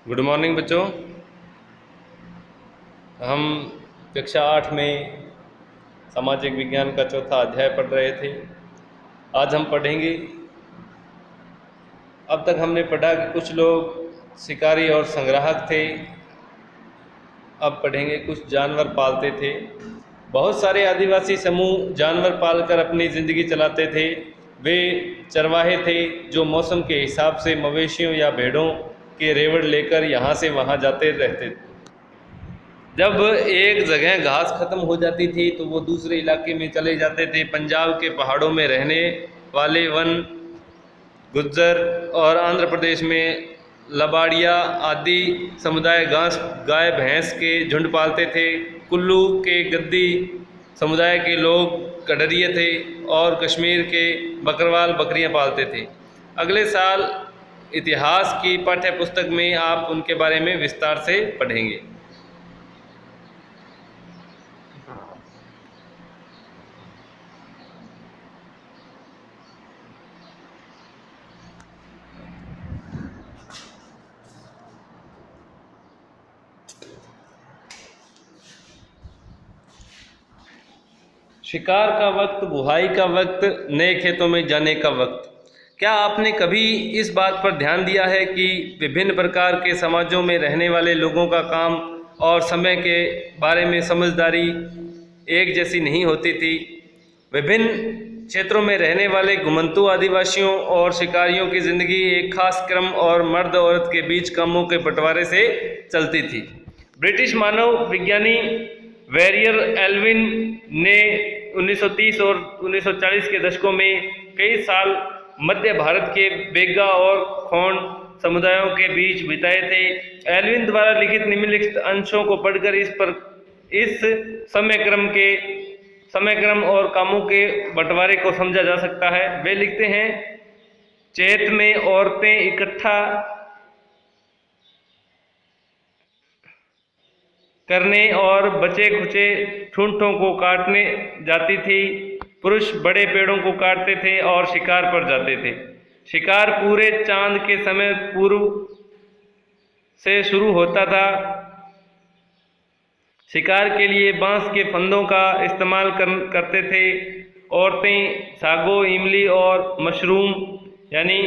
Good morning बच्चों। हम कक्षा 8 में सामाजिक विज्ञान का चौथा अध्याय पढ़ रहे थे। आज हम पढ़ेंगे, अब तक हमने पढ़ा कि कुछ लोग शिकारी और संग्राहक थे। अब पढ़ेंगे कुछ जानवर पालते थे। बहुत सारे आदिवासी समूह जानवर पालकर अपनी ज़िंदगी चलाते थे। वे चरवाहे थे जो मौसम के हिसाब से मवेशियों या भेड़ों के रेवड़ लेकर यहाँ से वहाँ जाते रहते थे। जब एक जगह घास खत्म हो जाती थी तो वो दूसरे इलाके में चले जाते थे। पंजाब के पहाड़ों में रहने वाले वन, गुज्जर और आंध्र प्रदेश में लबाड़िया आदि समुदाय घास गाय भैंस के झुंड पालते थे। कुल्लू के गद्दी समुदाय के लोग कड़रिए थे और कश्मीर के बकरवाल बकरियां पालते थे। अगले साल इतिहास की पाठ्य पुस्तक में आप उनके बारे में विस्तार से पढ़ेंगे। शिकार का वक्त, बुहाई का वक्त, नए खेतों में जाने का वक्त। क्या आपने कभी इस बात पर ध्यान दिया है कि विभिन्न प्रकार के समाजों में रहने वाले लोगों का काम और समय के बारे में समझदारी एक जैसी नहीं होती थी। विभिन्न क्षेत्रों में रहने वाले घुमंतू आदिवासियों और शिकारियों की ज़िंदगी एक खास क्रम और मर्द औरत के बीच कामों के बंटवारे से चलती थी। ब्रिटिश मानव विज्ञानी वेरियर एल्विन ने 1930 और 1940 के दशकों में कई साल मध्य भारत के बेगा और खोंड समुदायों के बीच बिताए थे। एल्विन द्वारा लिखित निम्नलिखित अंशों को पढ़कर इस समय क्रम और कामों के बंटवारे को समझा जा सकता है। वे लिखते हैं, चैत में औरतें इकट्ठा करने और बचे खुचे ठूंठों को काटने जाती थी। पुरुष बड़े पेड़ों को काटते थे और शिकार पर जाते थे। शिकार पूरे चांद के समय पूर्व से शुरू होता था। शिकार के लिए बांस के फंदों का इस्तेमाल करते थे। औरतें सागो, इमली और मशरूम यानी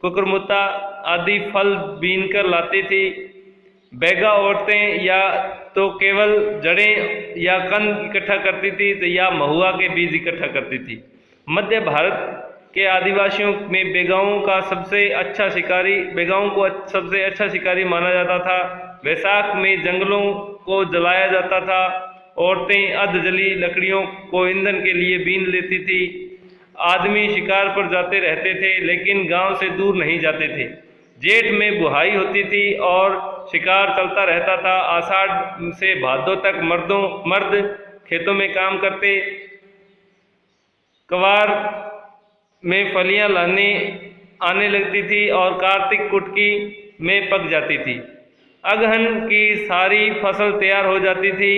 कुकुरमुत्ता आदि फल बीनकर लाती थी। बैगा औरतें या तो केवल जड़ें या कंद इकट्ठा करती थी तो या महुआ के बीज इकट्ठा करती थी। मध्य भारत के आदिवासियों में बेगाओं को सबसे अच्छा शिकारी माना जाता था। वैसाख में जंगलों को जलाया जाता था। औरतें अध जली लकड़ियों को ईंधन के लिए बीन लेती थी। आदमी शिकार पर जाते रहते थे लेकिन गांव से दूर नहीं जाते थे। जेठ में बुहाई होती थी और शिकार चलता रहता था। आषाढ़ से भादों तक मर्द खेतों में काम करते। कवार में फलियां आने लगती थी और कार्तिक कुटकी में पक जाती थी। अगहन की सारी फसल तैयार हो जाती थी।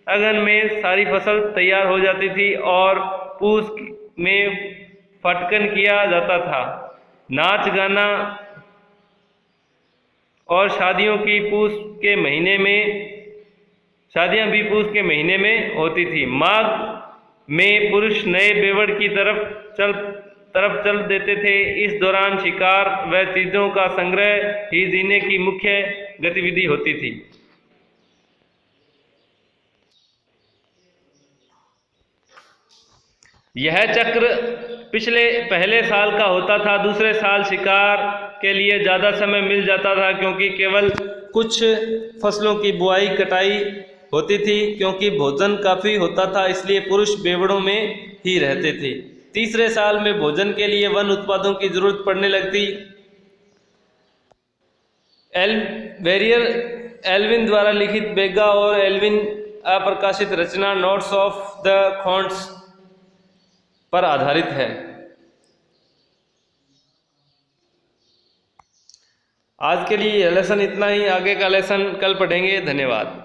अगहन में सारी फसल तैयार हो जाती थी और पूस में फटकन किया जाता था। नाच गाना और शादियां भी पूस के महीने में होती थी। माघ में पुरुष नए बेवड़ की तरफ चल देते थे। इस दौरान शिकार व चीजों का संग्रह ही जीने की मुख्य गतिविधि होती थी। यह चक्र पहले साल का होता था। दूसरे साल शिकार के लिए ज़्यादा समय मिल जाता था क्योंकि केवल कुछ फसलों की बुआई कटाई होती थी। क्योंकि भोजन काफ़ी होता था इसलिए पुरुष बेवड़ों में ही रहते थे। तीसरे साल में भोजन के लिए वन उत्पादों की जरूरत पड़ने लगती। वेरियर एल्विन द्वारा लिखित बेगा और एल्विन अप्रकाशित रचना नोट्स ऑफ द खोंड्स पर आधारित है। आज के लिए यह लेसन इतना ही। आगे का लेसन कल पढ़ेंगे। धन्यवाद।